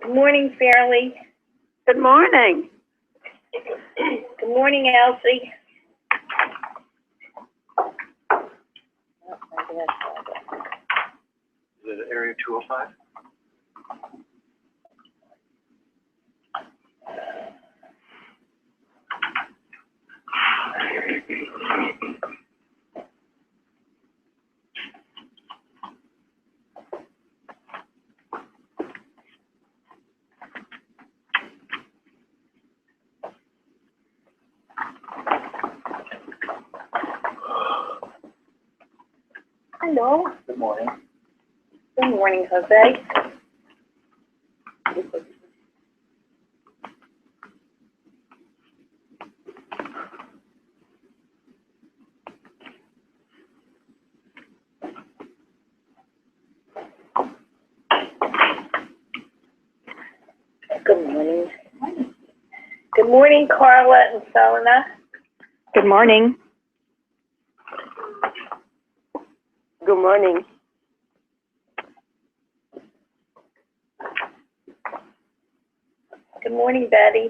Good morning, Fairleigh. Good morning. Good morning, Elsie. Is it area 205? Hello. Good morning. Good morning, Jose. Good morning. Good morning, Carla and Selena. Good morning. Good morning. Good morning, Betty.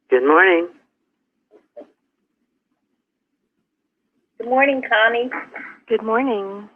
Good morning. Good morning, Connie. Good morning.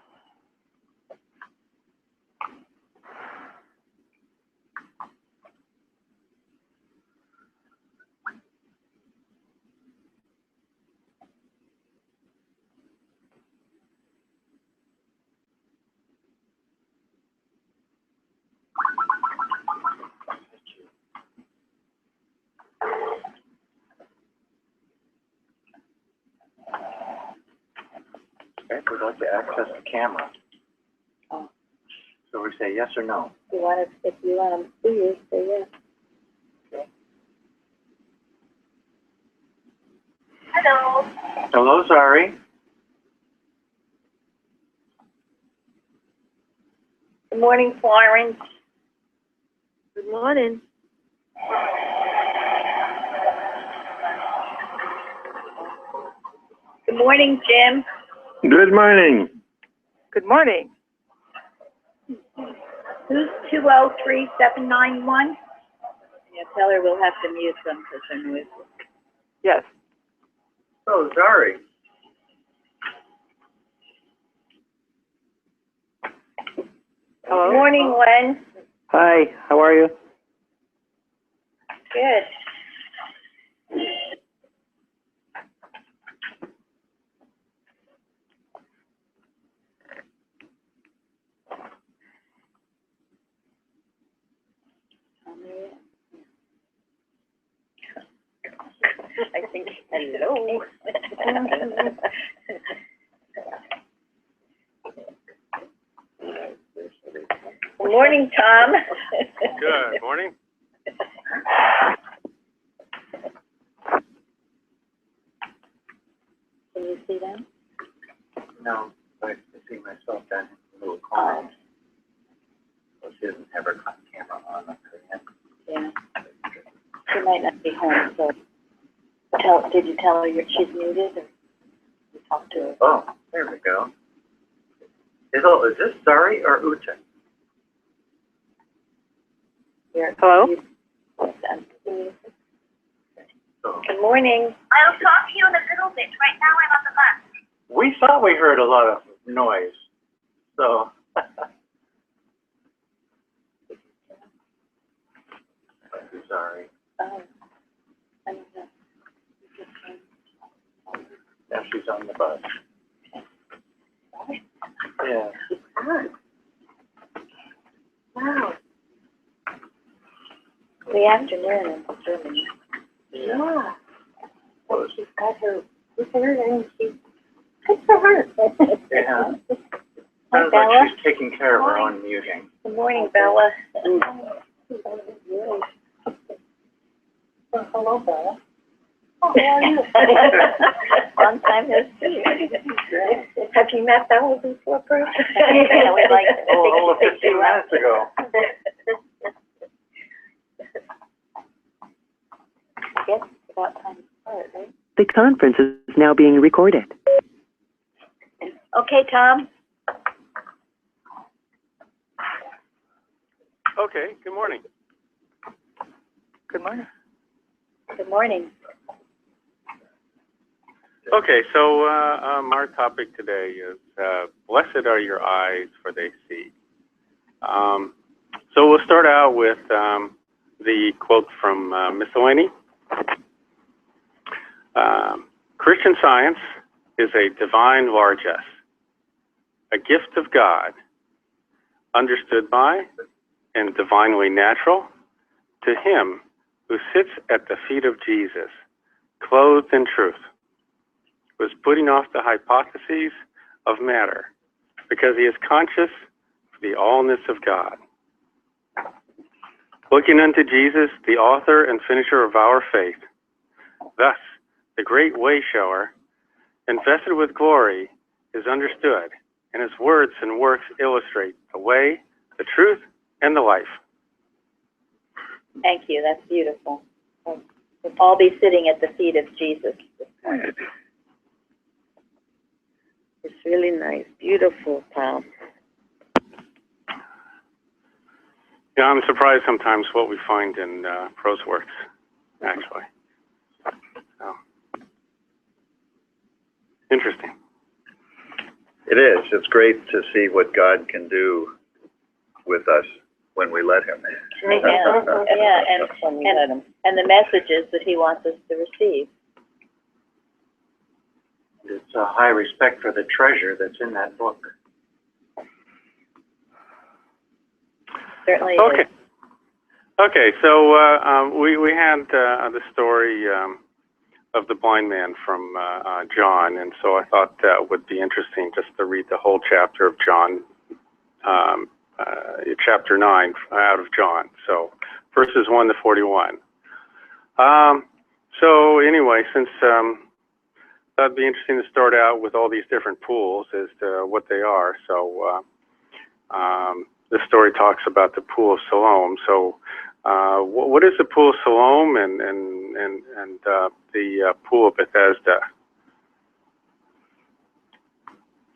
Okay, we'd like to access the camera. Oh. So we say yes or no. If you want to see you, say yes. Okay. Hello. Hello, Zari. Good morning, Florence. Good morning. Good morning, Jim. Good morning. Good morning. Who's 203791? Yeah, tell her we'll have to mute them because they're noisy. Yes. Oh, Zari. Hello. Good morning, Len. Hi, how are you? Good. I think, hello. Good morning, Tom. Good morning. Can you see them? No, but I can see myself down in the little corner. So she doesn't have her camera on up her end. Yeah. She might not be home, so did you tell her she's muted or you talked to her? Oh, there we go. Is this Zari or Uche? Here. Hello? So Good morning. I'll talk to you in a little bit. Right now I'm on the bus. we thought we heard a lot of noise. So. Sorry. Oh, I don't know. Now she's on the bus. Yeah. Wow. The afternoon in Germany. Yeah. Well, she's got her prepared and she's good for her. Yeah. Hi, Sounds Bella. like she's taking care of her own muting. Good morning, Bella. Well, hello, Bella. Oh, how are you? Long time no see. Have you met Bella before, Bruce? Yeah, we'd like to. Oh, 15 minutes ago. I guess it's about time to start, right? The conference is now being recorded. Okay, Tom? Okay, good morning. Good morning. Good morning. Okay, so our topic today is blessed are your eyes, for they see. So we'll start out with the quote from Miscellany. Christian Science is a divine largesse, a gift of God, understood by and divinely natural to him who sits at the feet of Jesus, clothed in truth, was putting off the hypotheses of matter because he is conscious of the allness of God. Looking unto Jesus, the author and finisher of our faith, thus the great way shower, invested with glory, is understood, and his words and works illustrate the way, the truth, and the life. Thank you. That's beautiful. We'll all be sitting at the feet of Jesus this morning. It's really nice. Beautiful, Tom. Yeah, I'm surprised sometimes what we find in prose works, actually. So, interesting. It is. It's great to see what God can do with us when we let him. Yeah, and the messages that he wants us to receive. It's a high respect for the treasure that's in that book. Certainly Okay. is. Okay, so we had the story of the blind man from John, and so I thought that would be interesting just to read the whole chapter of John, chapter 9 out of John, so verses 1 to 41. So anyway, since that'd be interesting to start out with all these different pools as to what they are. So this story talks about the pool of Siloam. So what is the pool of Siloam and the pool of Bethesda?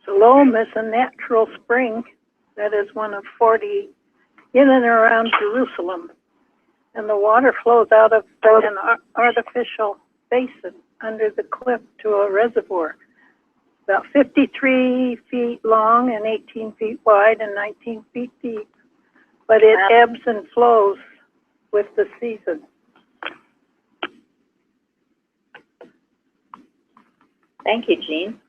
Siloam is a natural spring that is one of 40 in and around Jerusalem. And the water flows out of an artificial basin under the cliff to a reservoir, about 53 feet long and 18 feet wide and 19 feet deep. But it ebbs and flows with the season. Thank you, Jean.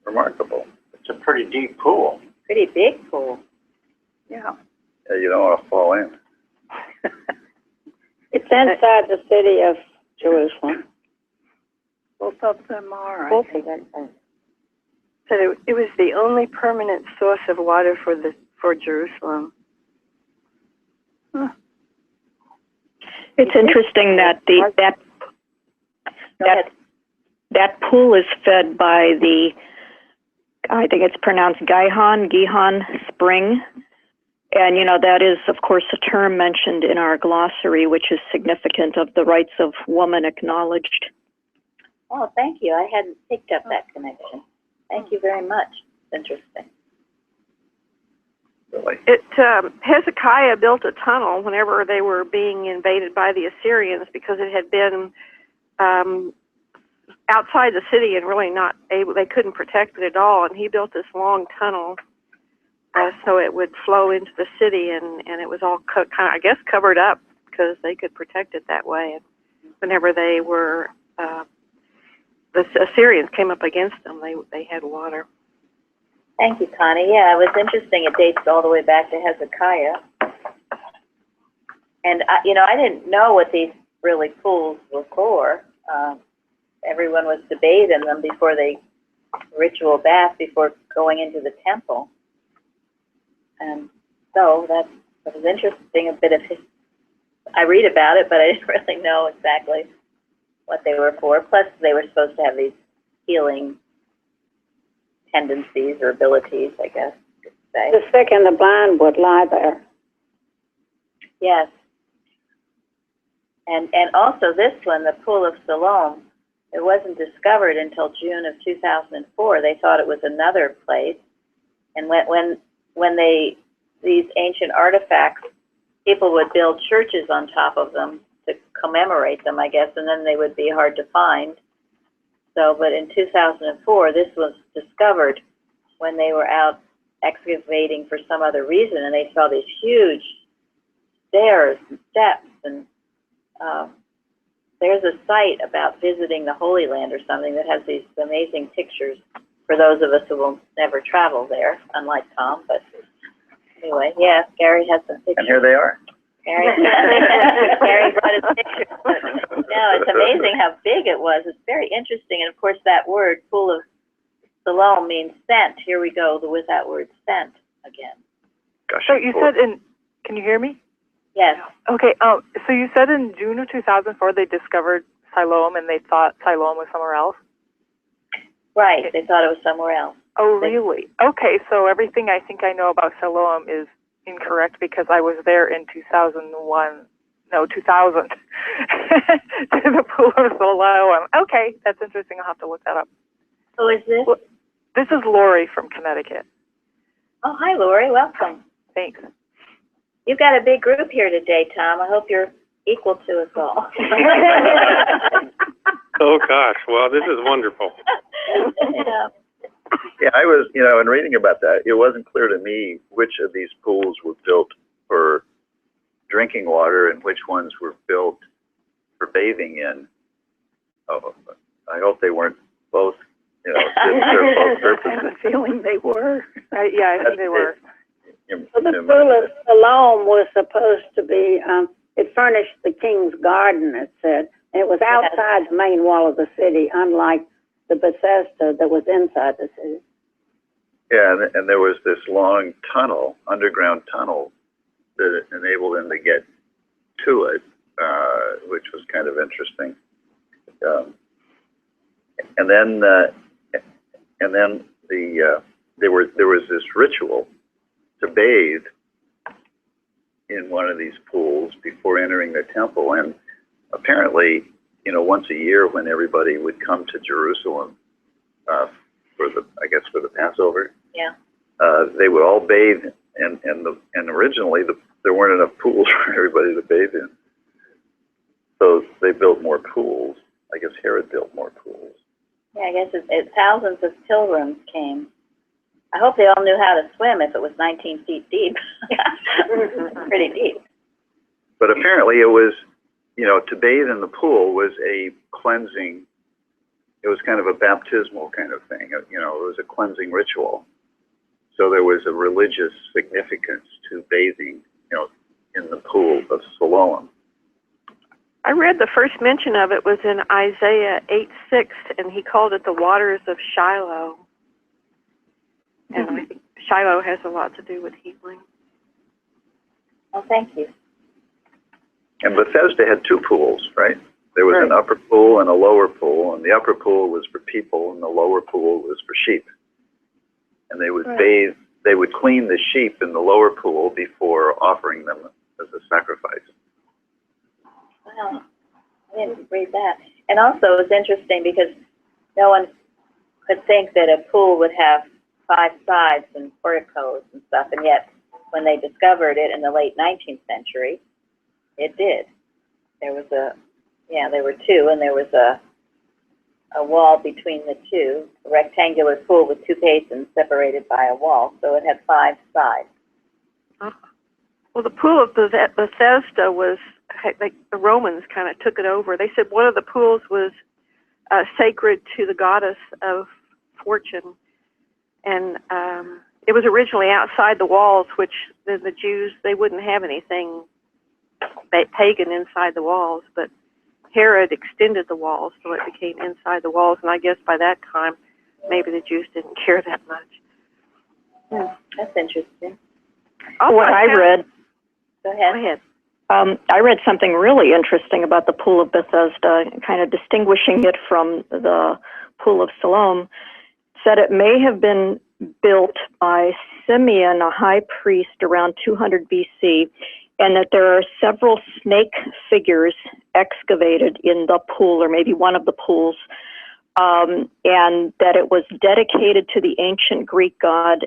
Remarkable. It's a pretty deep pool. Pretty big pool. Yeah. Yeah, you don't want to fall in. It's inside the city of Jerusalem. Both of them are. Both of them are. So it was the only permanent source of water for Jerusalem. Huh. It's interesting that that pool is fed by the, I think it's pronounced Gihon Spring. And, you know, that is, of course, a term mentioned in our glossary, which is significant of the rights of woman acknowledged. Oh, thank you. I hadn't picked up that connection. Thank you very much. Interesting. Really? Hezekiah built a tunnel whenever they were being invaded by the Assyrians because it had been outside the city and really not able, they couldn't protect it at all. And he built this long tunnel so it would flow into the city, and it was all kind of, I guess, covered up because they could protect it that way. And whenever they were, the Assyrians came up against them, they had water. Thank you, Connie. Yeah, it was interesting. It dates all the way back to Hezekiah. And, I didn't know what these really pools were for. Everyone was debating them before ritual bath before going into the temple. And so that was interesting, a bit of I read about it, but I didn't really know exactly what they were for. Plus, they were supposed to have these healing tendencies or abilities, I guess you could say. The sick and the blind would lie there. Yes. And also this one, the Pool of Siloam, it wasn't discovered until June of 2004. They thought it was another place. And when these ancient artifacts, people would build churches on top of them to commemorate them, I guess, and then they would be hard to find. So, but in 2004, this was discovered when they were out excavating for some other reason, and they saw these huge stairs and steps, and there's a site about visiting the Holy Land or something that has these amazing pictures for those of us who will never travel there, unlike Tom. But anyway, yeah, Gary has some pictures. And here they are. Gary brought his pictures. No, it's amazing how big it was. It's very interesting. And of course, that word, Pool of Siloam, means sent. Here we go with that word sent again. Gosh, So you said can you hear me? Yes. Okay, so you said in June of 2004 they discovered Siloam and they thought Siloam was somewhere else? Right. They thought it was somewhere else. Oh, really? Okay, so everything I think I know about Siloam is incorrect because I was there in 2000 to the Pool of Siloam. Okay, that's interesting. I'll have to look that up. Who is this? Well, this is Lori from Connecticut. Oh, hi, Lori. Welcome. Thanks. You've got a big group here today, Tom. I hope you're equal to us all. Oh, gosh. Well, this is wonderful. Yeah. Yeah, I was, in reading about that, it wasn't clear to me which of these pools were built for drinking water and which ones were built for bathing in. Oh, I hope they weren't both, didn't serve both I have purposes. a feeling they were. Yeah, I think they were. Well, the Pool of Siloam was supposed to be, it furnished the king's garden, it said. And it was outside the main wall of the city, unlike the Bethesda that was inside the city. Yeah, and there was this long tunnel, underground tunnel, that enabled them to get to it, which was kind of interesting. And then there was this ritual to bathe in one of these pools before entering the temple, and apparently, once a year when everybody would come to Jerusalem for the Passover, Yeah. they would all bathe, and originally there weren't enough pools for everybody to bathe in, so they built more pools. I guess Herod built more pools. Yeah, I guess thousands of pilgrims came. I hope they all knew how to swim if it was 19 feet deep. Pretty deep. But apparently it was, to bathe in the pool was a cleansing, it was kind of a baptismal kind of thing. It was a cleansing ritual. So there was a religious significance to bathing, in the Pool of Siloam. I read the first mention of it was in Isaiah 8:6, and he called it the waters of Shiloh. And I think Shiloh has a lot to do with healing. Oh, thank you. And Bethesda had two pools, right? There was an upper pool and a lower pool, and the upper pool was for people, and the lower pool was for sheep. And they would bathe, they would clean the sheep in the lower pool before offering them as a sacrifice. Wow, I didn't read that. And also, it's interesting because no one could think that a pool would have 5 sides and porticos and stuff, and yet when they discovered it in the late 19th century, it did. There was there were 2, and there was a wall between the 2, a rectangular pool with 2 basins separated by a wall, so it had 5 sides. Well, the Pool of Bethesda was, like, the Romans kind of took it over. They said one of the pools was sacred to the goddess of fortune. And it was originally outside the walls, which the Jews, they wouldn't have anything pagan inside the walls. But Herod extended the walls, so it became inside the walls. And I guess by that time, maybe the Jews didn't care that much. That's interesting. What I read, Go ahead. Go ahead. I read something really interesting about the Pool of Bethesda, kind of distinguishing it from the Pool of Siloam. Said it may have been built by Simeon, a high priest, around 200 BC, and that there are several snake figures excavated in the pool, or maybe one of the pools, and that it was dedicated to the ancient Greek god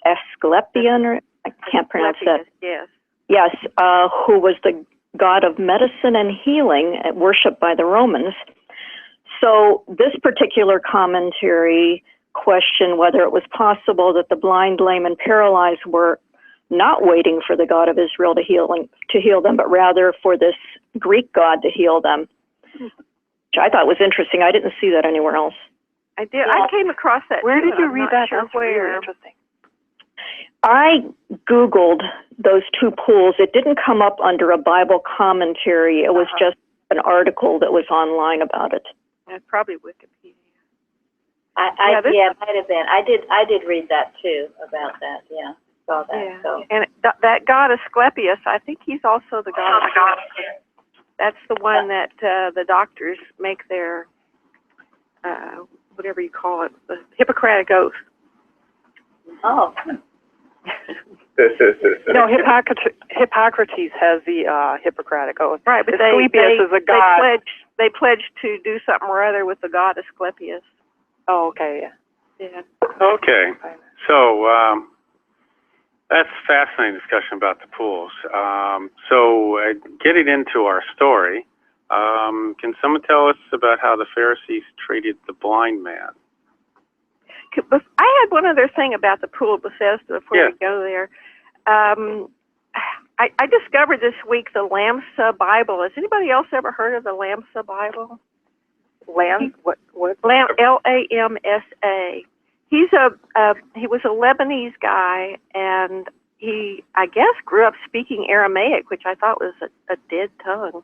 Asclepius, or I can't pronounce that. Yes. Yes, who was the god of medicine and healing, worshipped by the Romans. So this particular commentary questioned whether it was possible that the blind, lame, and paralyzed were not waiting for the God of Israel to heal them, but rather for this Greek god to heal them, which I thought was interesting. I didn't see that anywhere else. I did. I came across that. Where too, did and you I'm read not that? Sure That's where. really interesting. I Googled those two pools. It didn't come up under a Bible commentary. It was just an article that was online about it. That's probably Wikipedia. Yeah, it might have been. I did read that too about that. Yeah, saw that. Yeah. So And that god Asclepius, I think he's also the god of That's the one that the doctors make their, whatever you call it, the Hippocratic Oath. oh, No, Hippocrates has the Hippocratic Oath. Right, but Asclepius is a god. They pledged to do something or other with the god Asclepius. Oh, okay. Yeah. Okay, so that's a fascinating discussion about the pools. So getting into our story, can someone tell us about how the Pharisees treated the blind man? I had one other thing about the pool of Bethesda before we go there. I discovered this week the Lamsa Bible. Has anybody else ever heard of the Lamsa Bible? What? Lamsa. He was a Lebanese guy, and he, I guess, grew up speaking Aramaic, which I thought was a dead tongue.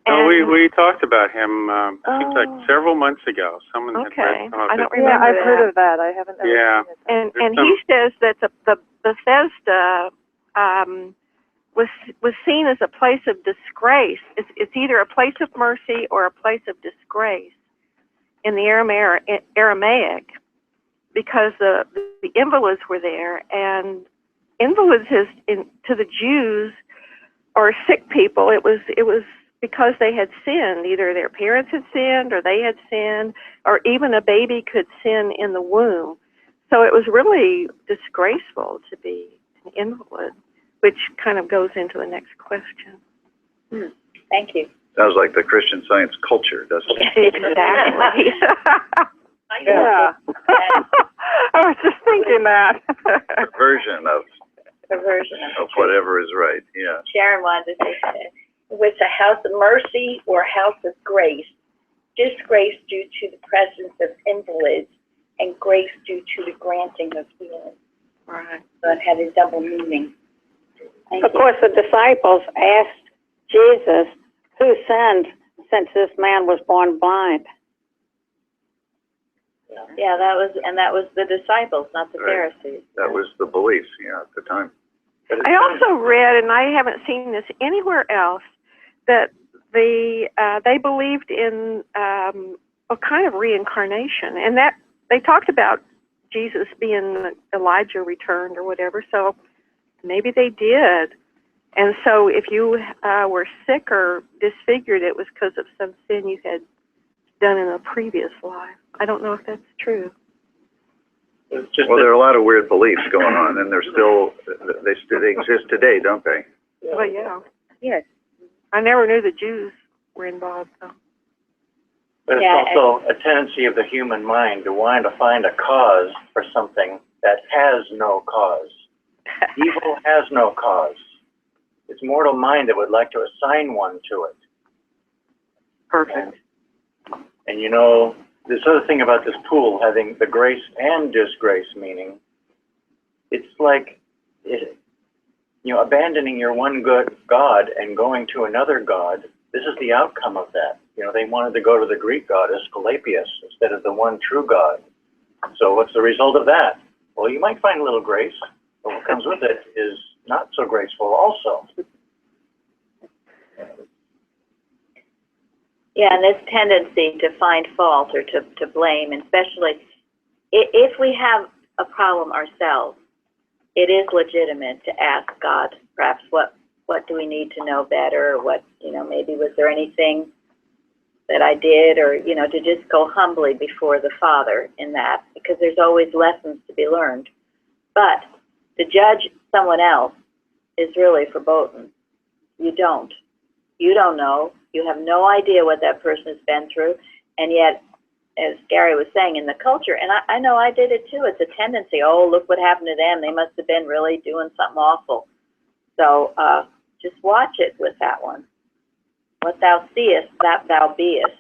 And we talked about him, seems like several months ago. Someone had read some of I don't it. remember Yeah, I've that. heard of that. I haven't ever seen it. And he says that the Bethesda was seen as a place of disgrace. It's either a place of mercy or a place of disgrace in the Aramaic, because the invalids were there, and invalids to the Jews or sick people, it was because they had sinned. Either their parents had sinned or they had sinned, or even a baby could sin in the womb. So it was really disgraceful to be an invalid, which kind of goes into the next question. thank you. Sounds like the Christian Science culture, doesn't it? Exactly. Yeah. I was just thinking that. A version of whatever is right, yeah. Sharon wanted to say that. With a house of mercy or house of grace, disgrace due to the presence of invalids, and grace due to the granting of healing. Right. So it had a double meaning. Of course, the disciples asked Jesus, who sinned since this man was born blind? Yeah, that was the disciples, not the Pharisees. That was the beliefs, at the time. I also read, and I haven't seen this anywhere else, that they believed in a kind of reincarnation, and that they talked about Jesus being Elijah returned or whatever. So maybe they did. And so if you were sick or disfigured, it was because of some sin you had done in a previous life. I don't know if that's true. Well, there are a lot of weird beliefs going on, and they exist today, don't they? Well, yeah. Yes. I never knew the Jews were involved, though. But it's also a tendency of the human mind to want to find a cause for something that has no cause. Evil has no cause. It's mortal mind that would like to assign one to it. Perfect. And this other thing about this pool having the grace and disgrace meaning, it's like, abandoning your one good God and going to another God. This is the outcome of that. They wanted to go to the Greek god Asclepius instead of the one true God. So what's the result of that? Well, you might find a little grace, but what comes with it is not so graceful also. Yeah, and this tendency to find fault or to blame, and especially if we have a problem ourselves, it is legitimate to ask God perhaps what what do we need to know better, or what, maybe was there anything that I did, or, to just go humbly before the Father in that, because there's always lessons to be learned. But to judge someone else is really verboten. You don't know. You have no idea what that person has been through, and yet, as Gary was saying, in the culture, and I know I did it too, it's a tendency, oh, look what happened to them, they must have been really doing something awful. So just watch it with that one. What thou seest, that thou beest.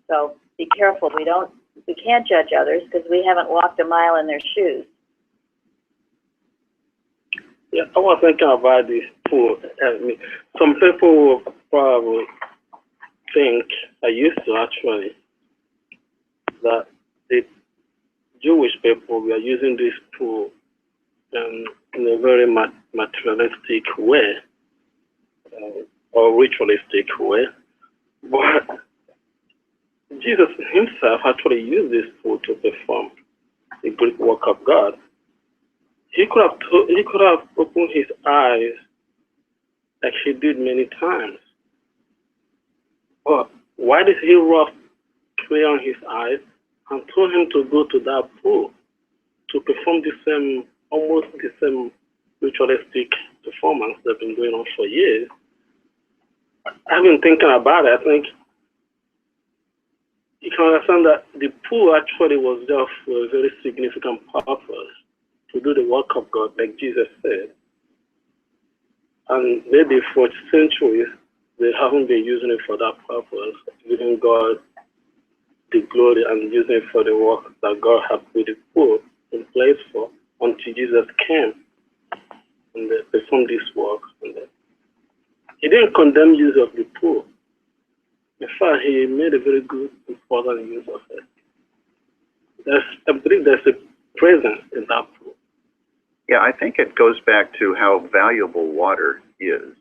So be careful. We can't judge others because we haven't walked a mile in their shoes. Yeah, I was thinking about this pool. Some people will probably think, I used to actually, that the Jewish people were using this pool in a very materialistic way, or ritualistic way. But Jesus himself actually used this pool to perform the great work of God. He could have opened his eyes like he did many times. But why did he rub clay on his eyes and told him to go to that pool to perform almost the same ritualistic performance that's been going on for years? I've been thinking about it. I think you can understand that the pool actually was there for a very significant purpose, to do the work of God, like Jesus said. And maybe for centuries, they haven't been using it for that purpose, giving God the glory and using it for the work that God had put the pool in place for, until Jesus came and they performed this work. And he didn't condemn use of the pool. In fact, he made a very good, important use of it. I believe there's a presence in that pool. Yeah, I think it goes back to how valuable water is,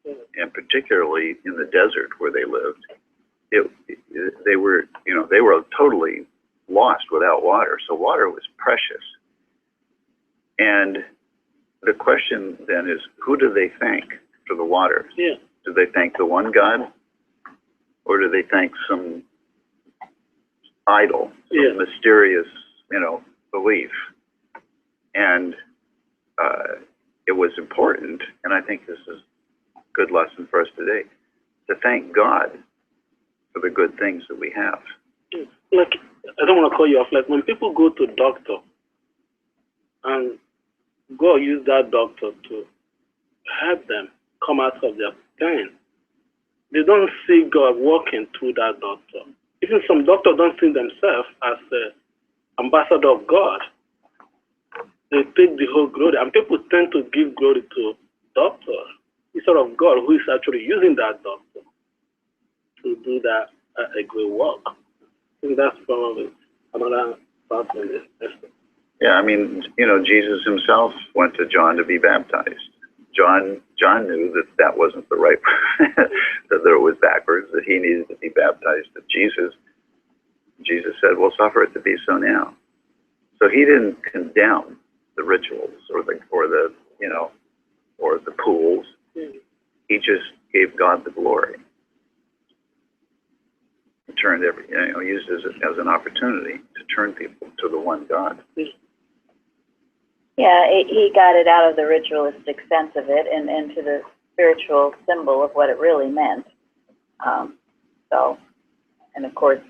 and particularly in the desert where they lived. They were totally lost without water, so water was precious. And the question then is, who do they thank for the water? Yeah. Do they thank the one God, or do they thank some idol, some mysterious, belief? And it was important, and I think this is a good lesson for us today, to thank God for the good things that we have. Like, I don't want to call you off, like when people go to a doctor and God use that doctor to help them come out of their pain, they don't see God working through that doctor. Even some doctors don't see themselves as the ambassador of God. They take the whole glory, and people tend to give glory to doctors instead of God, who is actually using that doctor to do that a great work. I think that's probably another part of this. Yeah, I mean, Jesus himself went to John to be baptized. John knew that wasn't the right, that it was backwards, that he needed to be baptized. But Jesus said, "Well, suffer it to be so now." So he didn't condemn the rituals or the pools. He just gave God the glory. He turned used it as an opportunity to turn people to the one God. Yeah, he got it out of the ritualistic sense of it and into the spiritual symbol of what it really meant. And of course,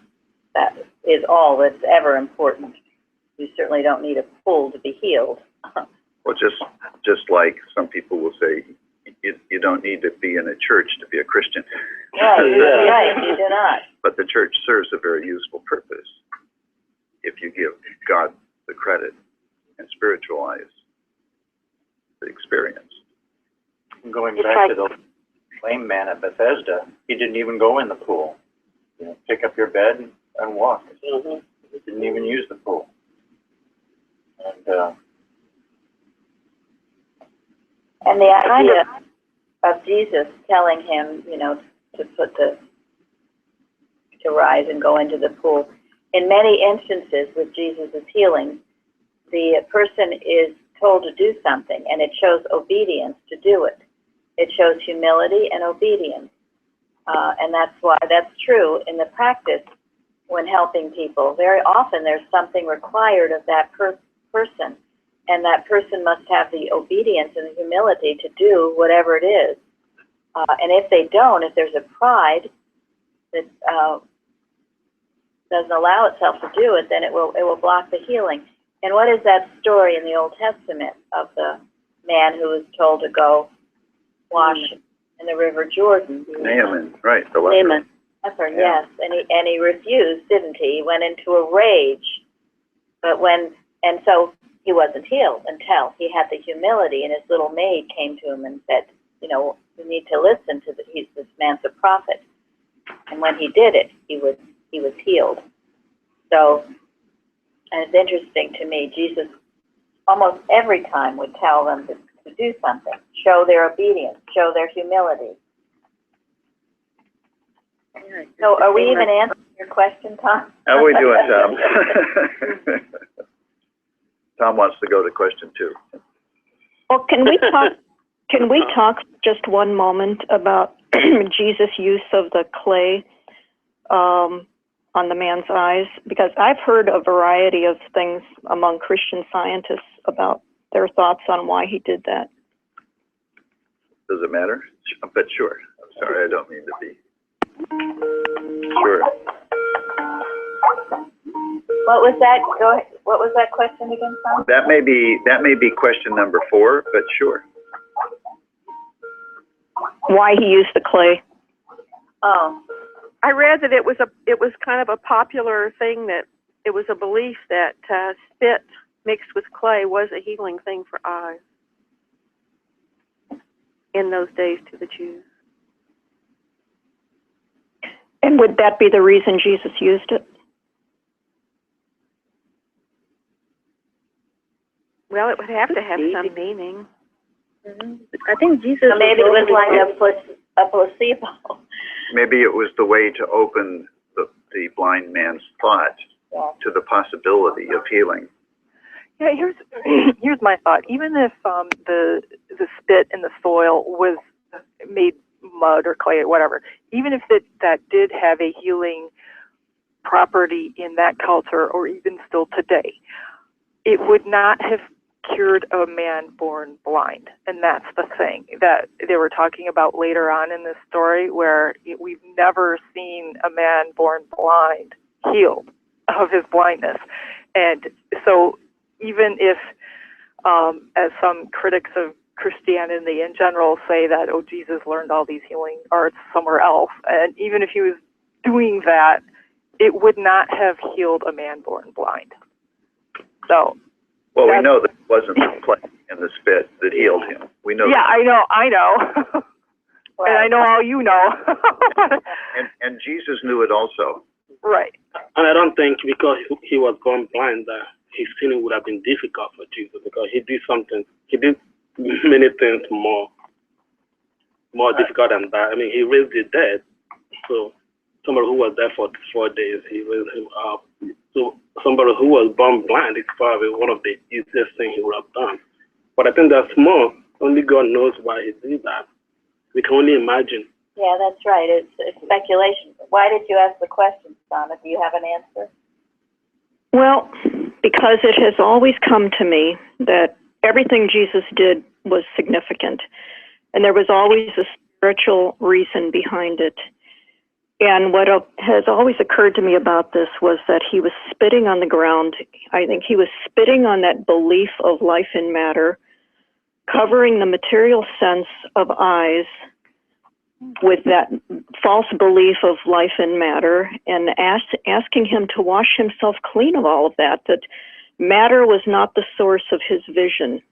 that is all that's ever important. You certainly don't need a pool to be healed. Well, just like some people will say, you don't need to be in a church to be a Christian. Right, you do not. But the church serves a very useful purpose if you give God the credit and spiritualize the experience. Going back to the lame man at Bethesda, he didn't even go in the pool. Pick up your bed and walk. Mm-hmm. He didn't even use the pool. And the idea of Jesus telling him, to rise and go into the pool. In many instances with Jesus' healing, the person is told to do something, and it shows obedience to do it. It shows humility and obedience. And that's why that's true in the practice when helping people. Very often there's something required of that person, and that person must have the obedience and the humility to do whatever it is. And if they don't, if there's a pride that doesn't allow itself to do it, then it will block the healing. And what is that story in the Old Testament of the man who was told to go wash in the River Jordan? Naaman, right? The leper. Naaman. That's right. Yes, and he refused, didn't he? He went into a rage, and so he wasn't healed until he had the humility, and his little maid came to him and said, you know, you need to listen to this man's a prophet. And when he did it, he was healed. So, and it's interesting to me, Jesus almost every time would tell them to do something, show their obedience, show their humility. So are we even answering your question, Tom? How are we doing, Tom? Tom wants to go to question 2. Well, can we talk just one moment about Jesus' use of the clay on the man's eyes? Because I've heard a variety of things among Christian scientists about their thoughts on why he did that. Does it matter? But sure. I'm sorry, I don't mean to be. Sure. What was that? What was that question again, Tom? That may be question number 4, but sure. Why he used the clay? Oh, I read that it was kind of a popular thing, that it was a belief that spit mixed with clay was a healing thing for eyes in those days to the Jews. And would that be the reason Jesus used it? Well, it would have to have some meaning. I think Jesus. So maybe it was like a placebo. Maybe it was the way to open the blind man's thought to the possibility of healing. Yeah, here's my thought. Even if the spit in the soil was made mud or clay or whatever, even if that did have a healing property in that culture, or even still today, it would not have cured a man born blind. And that's the thing that they were talking about later on in this story, where we've never seen a man born blind healed of his blindness. And so even if, as some critics of Christianity in general say that, oh, Jesus learned all these healing arts somewhere else, and even if he was doing that, it would not have healed a man born blind. So, well, we know that it wasn't the clay and the spit that healed him. We know. Yeah, that. I know. Right. And I know all you know. and Jesus knew it also. Right. And I don't think because he was born blind that his healing would have been difficult for Jesus, because he did many things more difficult than that. I mean, he raised the dead. So somebody who was there for 4 days, he raised him up. So somebody who was born blind is probably one of the easiest things he would have done. But I think that's more. Only God knows why he did that. We can only imagine. Yeah, that's right. It's speculation. Why did you ask the question, Donna? Do you have an answer? Well, because it has always come to me that everything Jesus did was significant, and there was always a spiritual reason behind it. And what has always occurred to me about this was that he was spitting on the ground. I think he was spitting on that belief of life in matter, covering the material sense of eyes with that false belief of life in matter, and asking him to wash himself clean of all of that, that matter was not the source of his vision.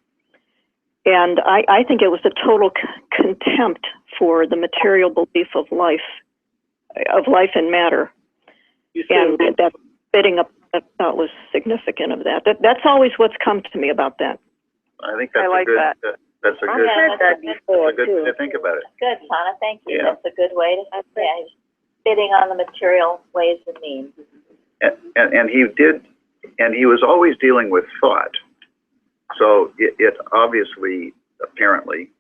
And I think it was a total contempt for the material belief of life in matter. And that spitting up, I thought was significant of that. That's always what's come to me about that. I think that's I like a good. that. That's a good. Yeah, that's a good way to think about it. good, Donna. Thank you. Yeah. That's a good way to spitting on the material ways and means. And he did, and he was always dealing with thought. So it obviously, apparently,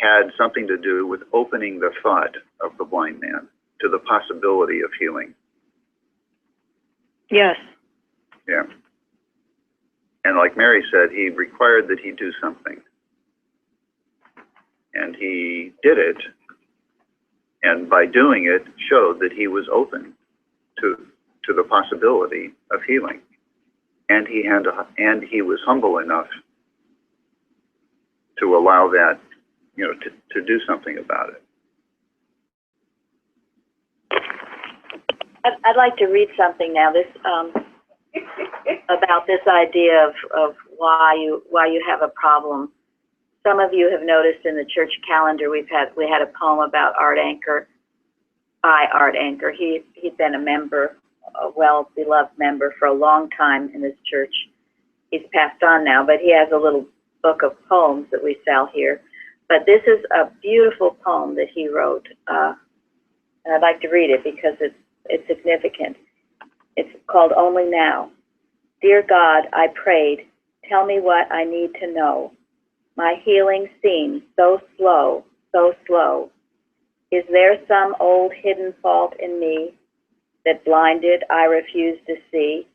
had something to do with opening the thought of the blind man to the possibility of healing. Yes. Yeah. And like Mary said, he required that he do something. And he did it. And by doing it, showed that he was open to the possibility of healing. And he was humble enough to allow that, you know, to do something about it. I'd like to read something now. This about this idea of why you have a problem. Some of you have noticed in the church calendar we had a poem about Art Anchor, by Art Anchor. He'd been a member, a well-beloved member for a long time in this church. He's passed on now, but he has a little book of poems that we sell here. But this is a beautiful poem that he wrote, and I'd like to read it because it's significant. It's called Only Now. Dear God, I prayed, tell me what I need to know. My healing seems so slow, so slow. Is there some old hidden fault in me that blinded I refuse to see?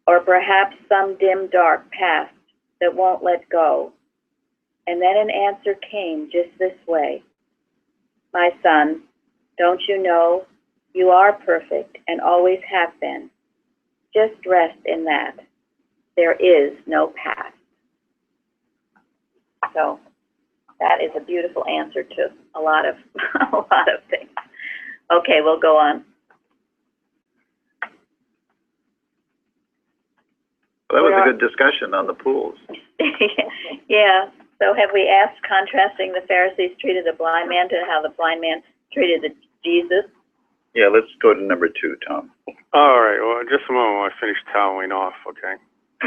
Or perhaps some dim dark past that won't let go? And then an answer came just this way. My son, don't you know you are perfect and always have been? Just rest in that. There is no past. So that is a beautiful answer to a lot of things. Okay, we'll go on. Well, that was a good discussion on the pools. Yeah. So have we asked, contrasting the Pharisees treated the blind man to how the blind man treated Jesus? Yeah, let's go to number 2, Tom. All right. Well, just a moment while I finish toweling off, okay? I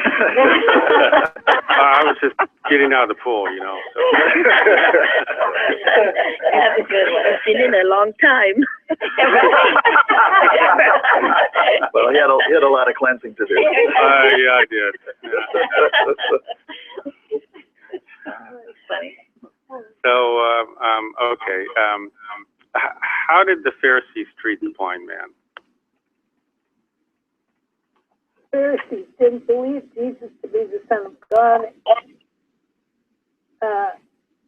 was just getting out of the pool, you know. So. That's a good one. It's been in a long time. Well, he had a lot of cleansing to do. Yeah, I did. That's funny. So, okay. How did the Pharisees treat the blind man? Pharisees didn't believe Jesus to be the Son of God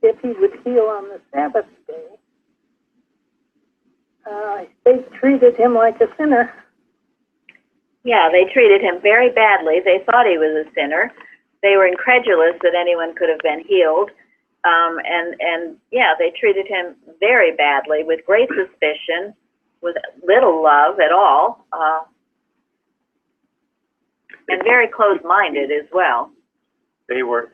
if he would heal on the Sabbath day. They treated him like a sinner. Yeah, they treated him very badly. They thought he was a sinner. They were incredulous that anyone could have been healed. And yeah, they treated him very badly, with great suspicion, with little love at all. And very closed-minded as well. They were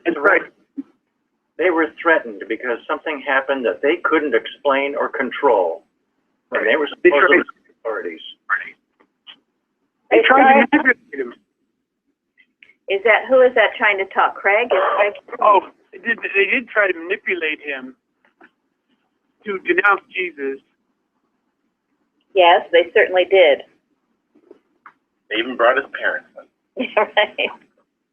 threatened because something happened that they couldn't explain or control. And they were supposedly authorities. They tried to manipulate him. Who is that trying to talk? Craig? Is Craig? Oh, they did try to manipulate him to denounce Jesus. Yes, they certainly did. They even brought his parents. Right.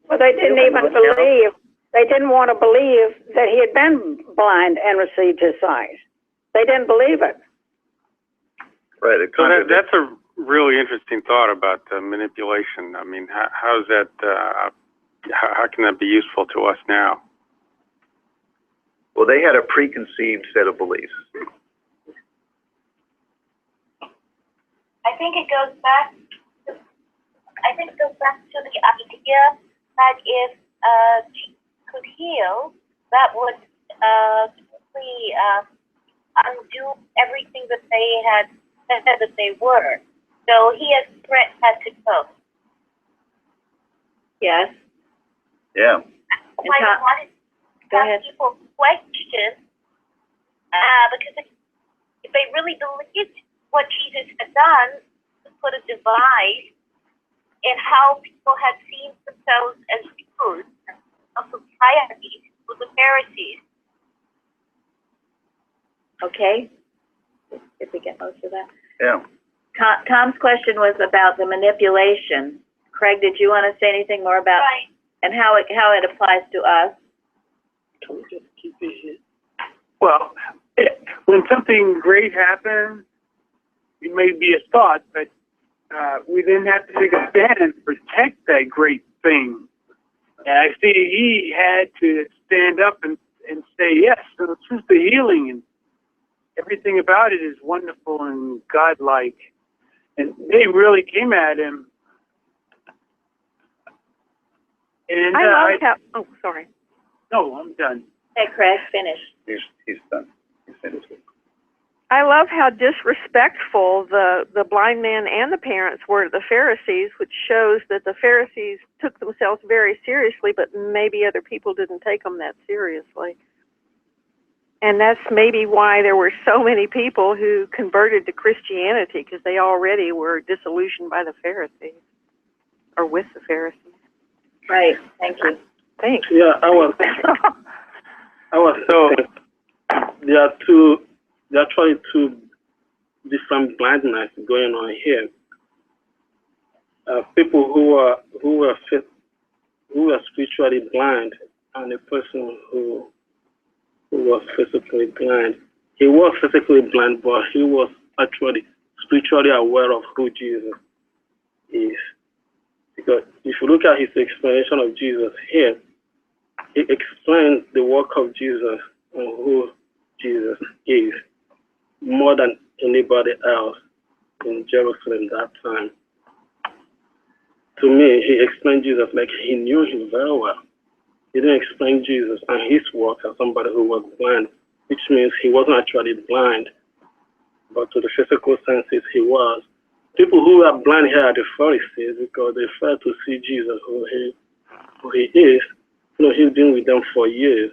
Well, they didn't even believe. They didn't want to believe that he had been blind and received his sight. They didn't believe it. Right. So that's a really interesting thought about manipulation. I mean, how's that? How can that be useful to us now? Well, they had a preconceived set of beliefs. I think it goes back to the idea that if Jesus could heal, that would completely undo everything that they had said that they were. So he as threat had to go. Yes. Yeah. Why I wanted to ask people questions, because if they really believed what Jesus had done, to put a divide in how people had seen themselves as Jews of society with the Pharisees. Okay. Did we get most of that? Yeah. Tom's question was about the manipulation. Craig, did you want to say anything more about Right. and how it applies to us? Well, when something great happens, it may be a thought, but we then have to take a stand and protect that great thing. And I see he had to stand up and say, yes, so it's just the healing, and everything about it is wonderful and godlike. And they really came at him. And I love how, oh, sorry. No, I'm done. Hey, Craig, finish. He's done. He's finished. I love how disrespectful the blind man and the parents were to the Pharisees, which shows that the Pharisees took themselves very seriously, but maybe other people didn't take them that seriously. And that's maybe why there were so many people who converted to Christianity, because they already were disillusioned by the Pharisees, or with the Pharisees. Right, thank you. Thanks. Yeah, I was so there are actually two different blindness going on here. People who are spiritually blind, and a person who was physically blind. He was physically blind, but he was actually spiritually aware of who Jesus is. Because if you look at his explanation of Jesus here, he explains the work of Jesus and who Jesus is more than anybody else in Jerusalem that time. To me, he explained Jesus like he knew him very well. He didn't explain Jesus and his work as somebody who was blind, which means he wasn't actually blind, but to the physical senses he was. People who are blind here are the Pharisees because they fail to see Jesus who he is. You know, he's been with them for years.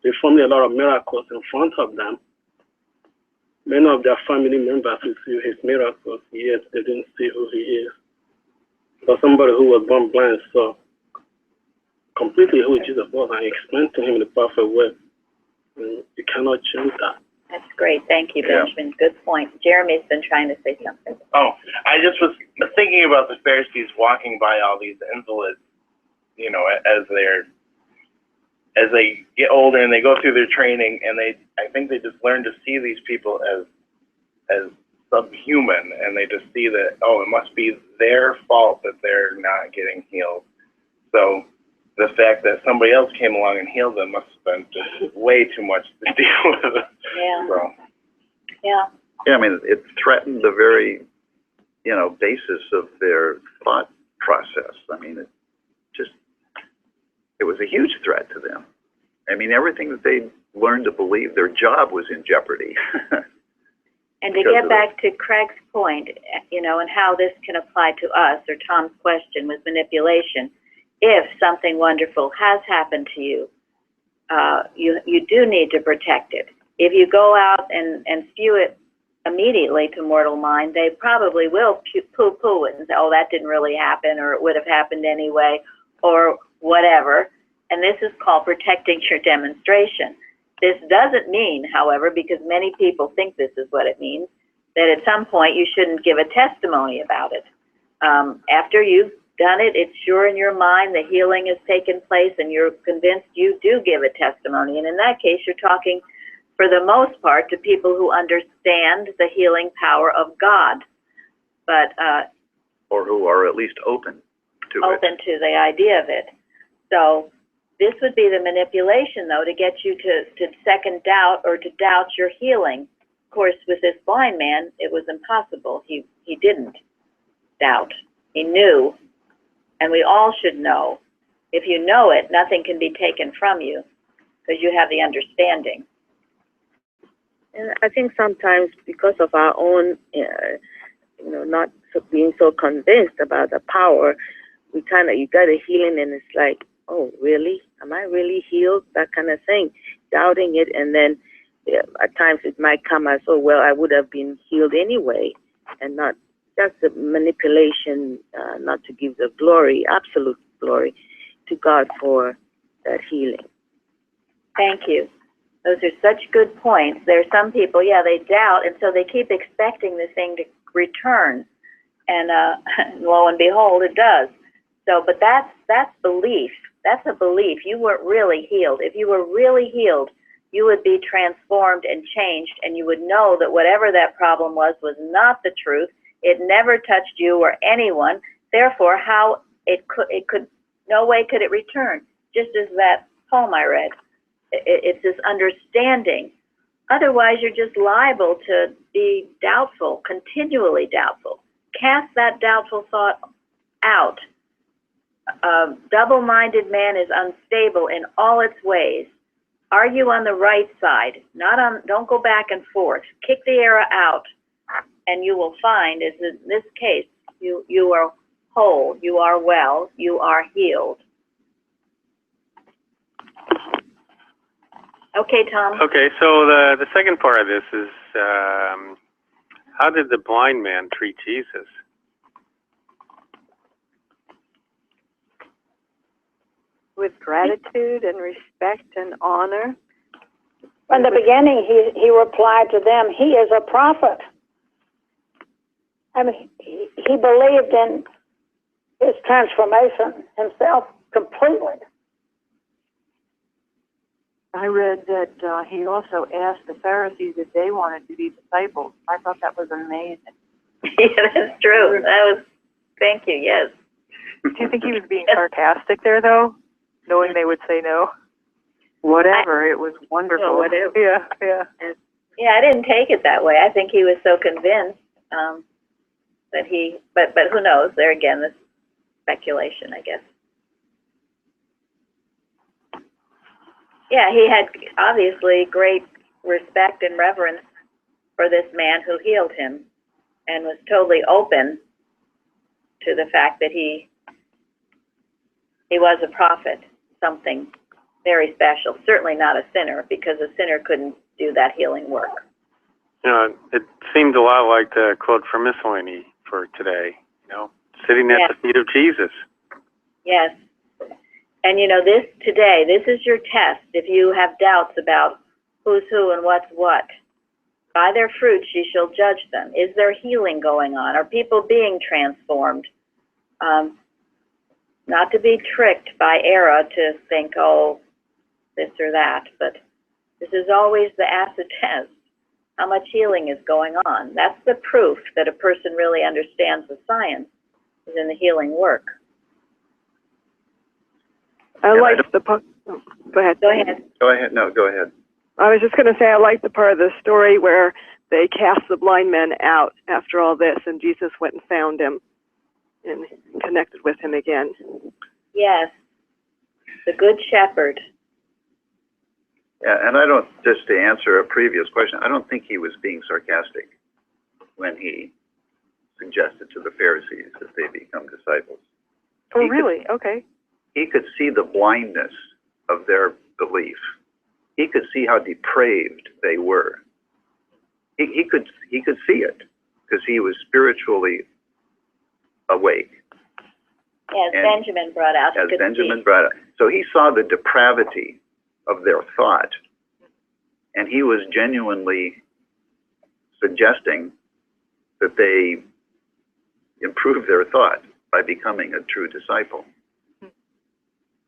They performed a lot of miracles in front of them. Many of their family members will see his miracles, yet they didn't see who he is. But somebody who was born blind saw completely who Jesus was and explained to him in a perfect way. And you cannot change that. That's great. Thank you, Benjamin. Good point. Jeremy's been trying to say something. Oh, I just was thinking about the Pharisees walking by all these invalids, you know, as they get older and they go through their training, and I think they just learn to see these people as subhuman, and they just see that, oh, it must be their fault that they're not getting healed. So the fact that somebody else came along and healed them must have been just way too much to deal with. Yeah. So. Yeah. Yeah, I mean, it threatened the very, basis of their thought process. I mean, it was a huge threat to them. I mean, everything that they learned to believe, their job was in jeopardy. And to get back to Craig's point, and how this can apply to us, or Tom's question with manipulation, if something wonderful has happened to you, you do need to protect it. If you go out and spew it immediately to mortal mind, they probably will poo-poo it and say, oh, that didn't really happen, or it would have happened anyway, or whatever. And this is called protecting your demonstration. This doesn't mean, however, because many people think this is what it means, that at some point you shouldn't give a testimony about it. After you've done it, it's sure in your mind the healing has taken place and you're convinced, you do give a testimony. And in that case, you're talking, for the most part, to people who understand the healing power of God, but or who are at least open to the idea of it. So this would be the manipulation, though, to get you to second doubt or to doubt your healing. Of course, with this blind man, it was impossible. He didn't doubt. He knew, and we all should know. If you know it, nothing can be taken from you because you have the understanding. And I think sometimes because of our own, not being so convinced about the power, you got a healing and it's like, oh, really? Am I really healed? That kind of thing, doubting it. And then at times it might come as, oh, well, I would have been healed anyway, and not just the manipulation, not to give the glory, absolute glory, to God for that healing. Thank you. Those are such good points. There are some people, they doubt, and so they keep expecting the thing to return. And lo and behold, it does. So, but that's belief. That's a belief. You weren't really healed. If you were really healed, you would be transformed and changed, and you would know that whatever that problem was not the truth. It never touched you or anyone. Therefore, how it could, no way could it return. Just as that poem I read. It's this understanding. Otherwise, you're just liable to be doubtful, continually doubtful. Cast that doubtful thought out. A double-minded man is unstable in all its ways. Argue on the right side, don't go back and forth. Kick the error out, and you will find, as in this case, you are whole, you are well, you are healed. Okay, Tom. Okay, so the second part of this is, how did the blind man treat Jesus? With gratitude and respect and honor. From the beginning, he replied to them, he is a prophet. I mean, he believed in his transformation himself completely. I read that he also asked the Pharisees if they wanted to be disciples. I thought that was amazing. Yeah, that's true. Thank you, yes. Do you think he was being sarcastic there, though? Knowing they would say no? Whatever, it was wonderful. Well, whatever. Yeah. Yeah, I didn't take it that way. I think he was so convinced that he, but who knows? There again, this speculation, I guess. Yeah, he had obviously great respect and reverence for this man who healed him, and was totally open to the fact that he was a prophet, something very special. Certainly not a sinner, because a sinner couldn't do that healing work. You know, it seemed a lot like the quote from Mussolini for today, sitting at the feet of Jesus. Yes. And this today, this is your test. If you have doubts about who's who and what's what, by their fruits ye shall judge them. Is there healing going on? Are people being transformed? Not to be tricked by error to think, oh, this or that, but this is always the acid test. How much healing is going on? That's the proof that a person really understands the science, is in the healing work. I liked the part. Oh, go ahead. Go ahead. Go ahead. No, go ahead. I was just going to say I liked the part of the story where they cast the blind man out after all this, and Jesus went and found him and connected with him again. Yes, the Good Shepherd. Yeah, and just to answer a previous question, I don't think he was being sarcastic when he suggested to the Pharisees that they become disciples. Oh, really? Okay. He could see the blindness of their belief. He could see how depraved they were. He could see it because he was spiritually awake. As Benjamin brought out. As Benjamin brought out. So he saw the depravity of their thought, and he was genuinely suggesting that they improve their thought by becoming a true disciple.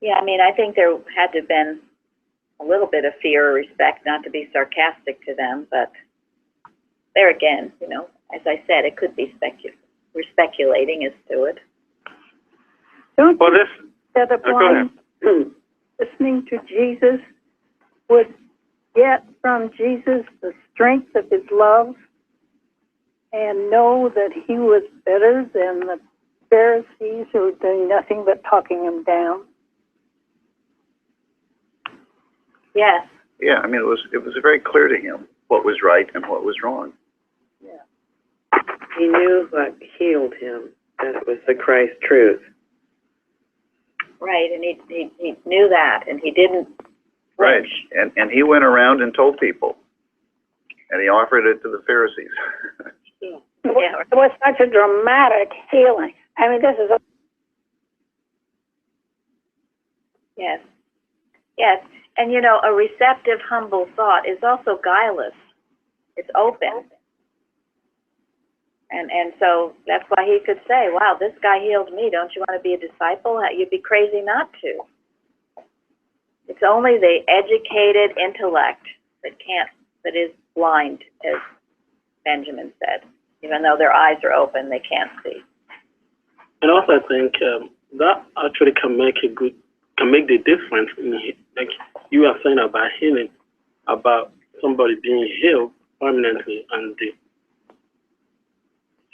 Yeah, I mean, I think there had to have been a little bit of fear or respect, not to be sarcastic to them, but there again, as I said, it could be we're speculating as to it. Don't you think that a blind listening to Jesus would get from Jesus the strength of his love and know that he was better than the Pharisees who were doing nothing but talking him down? Yes. Yeah, I mean, it was very clear to him what was right and what was wrong. Yeah. He knew what healed him, that it was the Christ truth. Right, and he knew that, and he didn't flinch. Right, and he went around and told people, and he offered it to the Pharisees. Yeah. It was such a dramatic healing. I mean, this is a... Yes. Yes. And a receptive, humble thought is also guileless. It's open. And so that's why he could say, wow, this guy healed me. Don't you want to be a disciple? You'd be crazy not to. It's only the educated intellect that is blind, as Benjamin said. Even though their eyes are open, they can't see. And also, I think that actually can make the difference like you are saying about healing, about somebody being healed permanently and the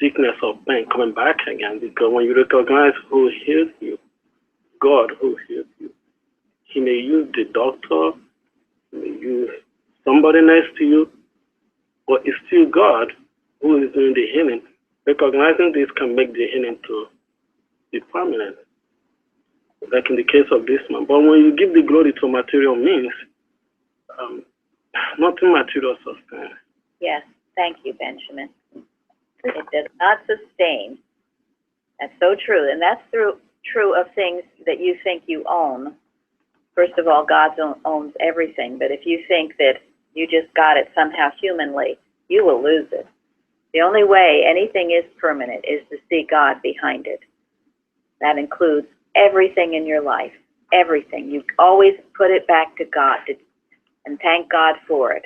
sickness or pain coming back again. Because when you recognize who heals you, God who heals you, He may use the doctor, He may use somebody next to you, but it's still God who is doing the healing. Recognizing this can make the healing to be permanent, like in the case of this man. But when you give the glory to material means, nothing material sustains. Yes, thank you, Benjamin. It does not sustain. That's so true. And that's true of things that you think you own. First of all, God owns everything. But if you think that you just got it somehow humanly, you will lose it. The only way anything is permanent is to see God behind it. That includes everything in your life. Everything. You always put it back to God and thank God for it.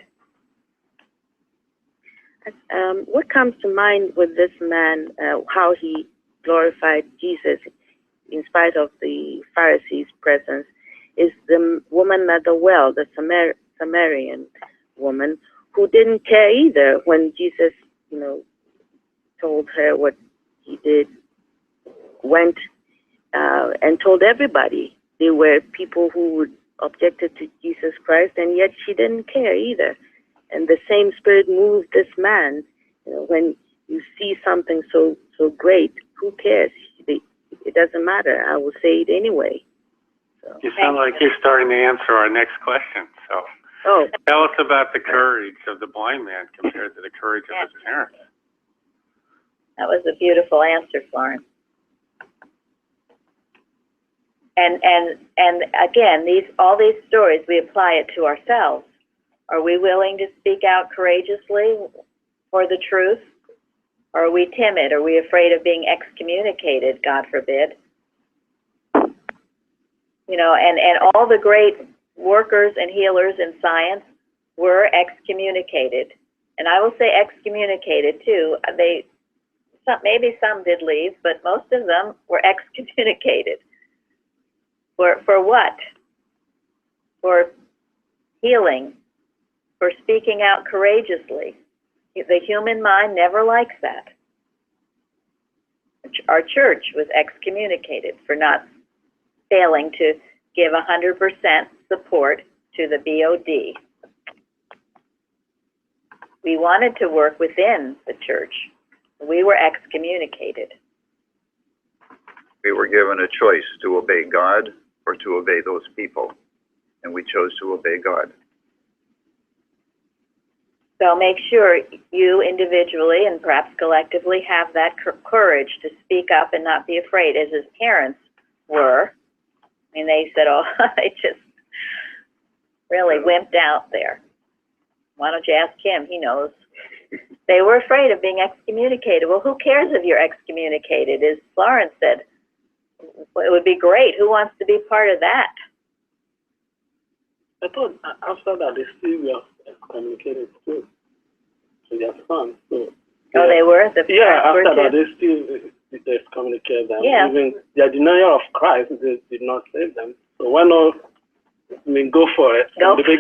What comes to mind with this man, how he glorified Jesus in spite of the Pharisees' presence, is the woman at the well, the Samaritan woman, who didn't care either when Jesus, told her what he did, went and told everybody. They were people who objected to Jesus Christ, and yet she didn't care either. And the same spirit moved this man. When you see something so great, who cares? It doesn't matter. I will say it anyway. So. You sound like you're starting to answer our next question. So, tell us about the courage of the blind man compared to the courage of his parents. That was a beautiful answer, Florence. And again, all these stories, we apply it to ourselves. Are we willing to speak out courageously for the truth? Or are we timid? Are we afraid of being excommunicated, God forbid? And all the great workers and healers in science were excommunicated. And I will say excommunicated too. Maybe some did leave, but most of them were excommunicated. For what? For healing, for speaking out courageously. The human mind never likes that. Our church was excommunicated for not failing to give 100% support to the BOD. We wanted to work within the church. We were excommunicated. We were given a choice to obey God or to obey those people, and we chose to obey God. So make sure you individually and perhaps collectively have that courage to speak up and not be afraid, as his parents were. I mean, they said, they just really wimped out there. Why don't you ask him? He knows. They were afraid of being excommunicated. Well, who cares if you're excommunicated? As Florence said, it would be great. Who wants to be part of that? I thought after that they still were excommunicated too. So their sons. So they were? After that they still excommunicated them. Yeah. Even their denial of Christ did not save them. So why not? Go for it. Go for it.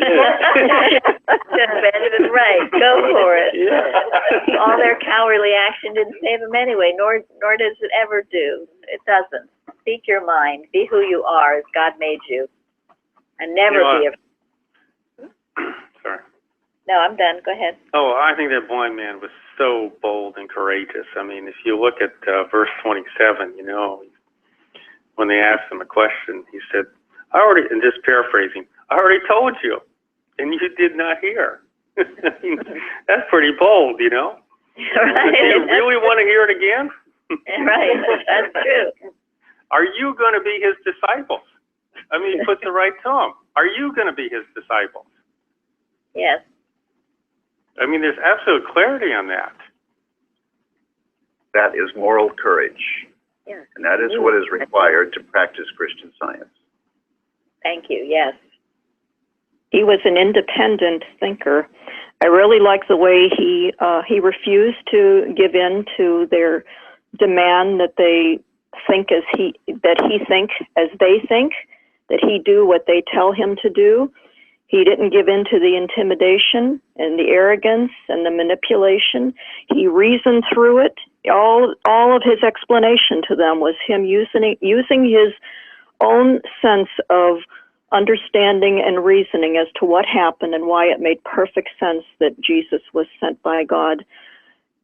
Benjamin's right. Go for it. Yeah. All their cowardly action didn't save them anyway, nor does it ever do. It doesn't. Speak your mind. Be who you are as God made you. And never be afraid. Sorry. No, I'm done. Go ahead. Oh, I think that blind man was so bold and courageous. I mean, if you look at verse 27, when they asked him a question, he said, and just paraphrasing, I already told you, and you did not hear. That's pretty bold, Right. Do you really want to hear it again? Right, that's true. Are you going to be his disciples? I mean, he puts it right to him. Are you going to be his disciples? Yes. I mean, there's absolute clarity on that. That is moral courage. Yeah. And that is what is required to practice Christian Science. Thank you. Yes. He was an independent thinker. I really like the way he refused to give in to their demand that they think as he think as they think, that he do what they tell him to do. He didn't give in to the intimidation and the arrogance and the manipulation. He reasoned through it. All of his explanation to them was him using his own sense of understanding and reasoning as to what happened and why it made perfect sense that Jesus was sent by God.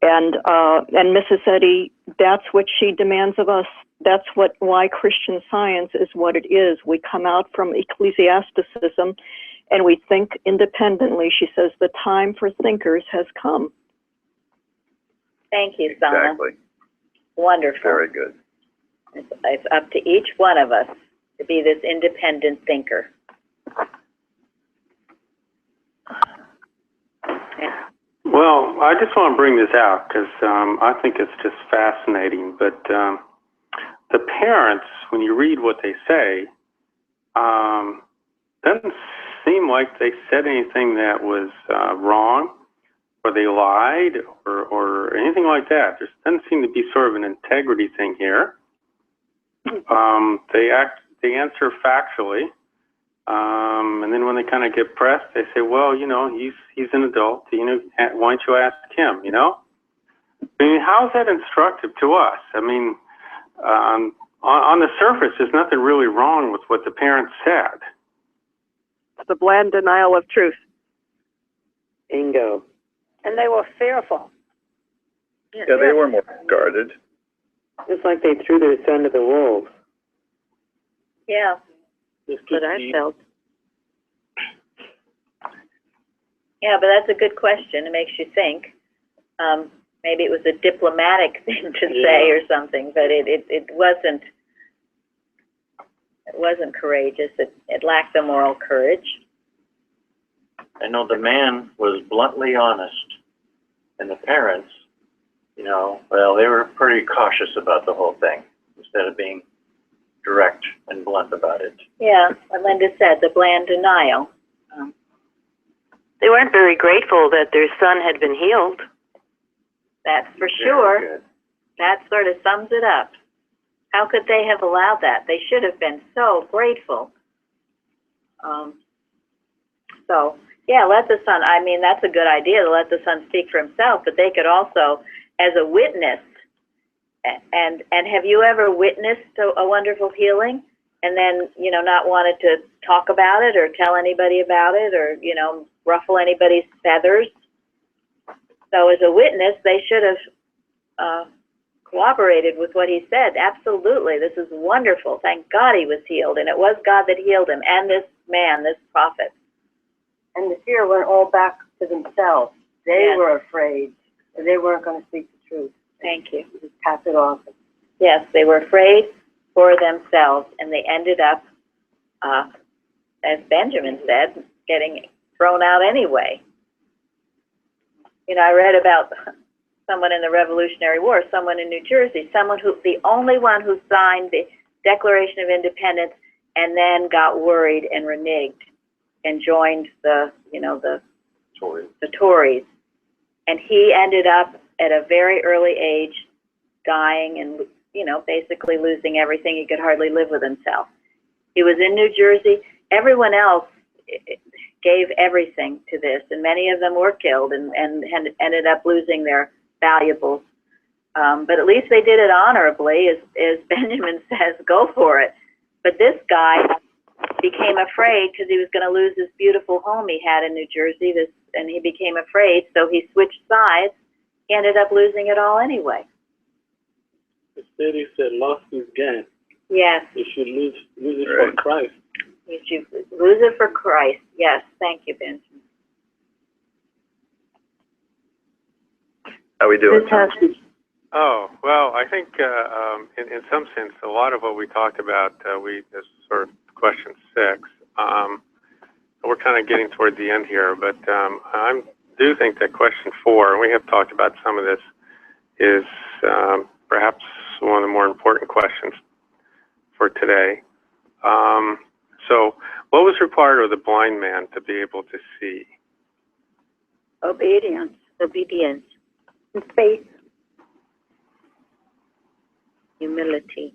And Mrs. Eddy, that's what she demands of us. That's why Christian Science is what it is. We come out from ecclesiasticism and we think independently. She says the time for thinkers has come. Thank you, Sana. Exactly. Wonderful. Very good. It's up to each one of us to be this independent thinker. Well, I just want to bring this out because I think it's just fascinating. But the parents, when you read what they say, doesn't seem like they said anything that was wrong, or they lied, or anything like that. There doesn't seem to be sort of an integrity thing here. They answer factually, and then when they kind of get pressed, they say, "Well, you know, he's an adult. You know, why don't you ask him?" You know, I mean, how is that instructive to us? I mean, on the surface, there's nothing really wrong with what the parents said. It's the bland denial of truth. Bingo. And they were fearful. Yeah, they were more guarded. It's like they threw their son to the wolves. Yeah, Just but to I see. felt. Yeah, but that's a good question. It makes you think. Maybe it was a diplomatic thing to say or something, but it wasn't. It wasn't courageous. It lacked the moral courage. I know the man was bluntly honest, and the parents, you know, well, they were pretty cautious about the whole thing instead of being direct and blunt about it. Yeah, what Linda said, the bland denial. They weren't very grateful that their son had been healed. That's for Very sure. good. That sort of sums it up. How could they have allowed that? They should have been so grateful. So, yeah, let the son, I mean, that's a good idea to let the son speak for himself, but they could also, as a witness, and have you ever witnessed a wonderful healing and then, you know, not wanted to talk about it or tell anybody about it or, you know, ruffle anybody's feathers? So as a witness, they should have cooperated with what he said. Absolutely, this is wonderful. Thank God he was healed, and it was God that healed him, and this man, this prophet. And the fear went all back to themselves. They Yes. were afraid. They weren't going to speak the truth. Thank you. Just pass it off. Yes, they were afraid for themselves, and they ended up, as Benjamin said, getting thrown out anyway. You know, I read about someone in the Revolutionary War, someone in New Jersey, the only one who signed the Declaration of Independence and then got worried and reneged and joined the Tories. And he ended up at a very early age dying and, you know, basically losing everything. He could hardly live with himself. He was in New Jersey. Everyone else gave everything to this, and many of them were killed and ended up losing their valuables. But at least they did it honorably, as Benjamin says, go for it. But this guy became afraid because he was going to lose this beautiful home he had in New Jersey, and he became afraid, so he switched sides. He ended up losing it all anyway. The city said, "Lost is gain." Yes. You should lose it for Christ. You should lose it for Christ. Yes, thank you, Benjamin. How we doing? Oh, well, I think in some sense, a lot of what we talked about, is sort of question 6. We're kind of getting toward the end here, but I do think that question 4, and we have talked about some of this, is perhaps one of the more important questions for today. So What was required of the blind man to be able to see? Obedience. Obedience. And faith. Humility.